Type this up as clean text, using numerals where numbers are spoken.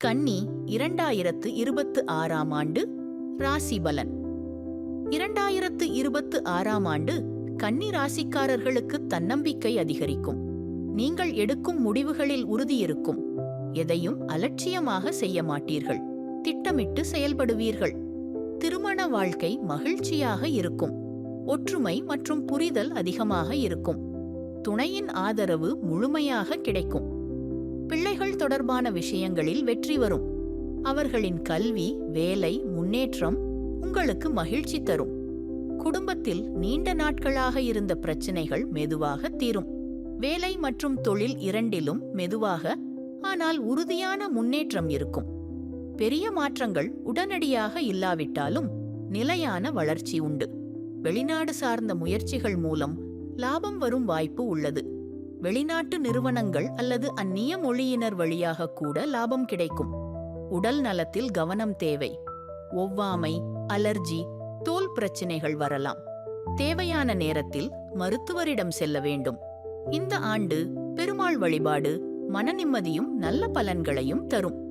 கன்னி 2026 ஆண்டு ராசி பலன். 2026 ஆண்டு கன்னி ராசிக்காரர்களுக்கு தன்னம்பிக்கை அதிகரிக்கும். நீங்கள் எடுக்கும் முடிவுகளில் உறுதி இருக்கும். எதையும் அலட்சியமாக செய்ய மாட்டீர்கள். திட்டமிட்டு செயல்படுவீர்கள். திருமண வாழ்க்கை மகிழ்ச்சியாக இருக்கும். ஒற்றுமை மற்றும் புரிதல் அதிகமாக இருக்கும். துணையின் ஆதரவு முழுமையாக கிடைக்கும். பிள்ளைகள் தொடர்பான விஷயங்களில் வெற்றி வரும். அவர்களின் கல்வி, வேலை, முன்னேற்றம் உங்களுக்கு மகிழ்ச்சி தரும். குடும்பத்தில் நீண்ட நாட்களாக இருந்த பிரச்சனைகள் மெதுவாக தீரும். வேலை மற்றும் தொழில் இரண்டிலும் மெதுவாக ஆனால் உறுதியான முன்னேற்றம் இருக்கும். பெரிய மாற்றங்கள் உடனடியாக இல்லாவிட்டாலும் நிலையான வளர்ச்சி உண்டு. வெளிநாடு சார்ந்த முயற்சிகள் மூலம் லாபம் வரும் வாய்ப்பு உள்ளது. வெளிநாட்டு நிறுவனங்கள் அல்லது அந்நிய மொழியினர் வழியாக கூட லாபம் கிடைக்கும். உடல் நலத்தில் கவனம் தேவை. ஒவ்வாமை, அலர்ஜி, தோல் பிரச்சினைகள் வரலாம். தேவையான நேரத்தில் மருத்துவரிடம் செல்ல வேண்டும். இந்த ஆண்டு பெருமாள் வழிபாடு மன நிம்மதியும் நல்ல பலன்களையும் தரும்.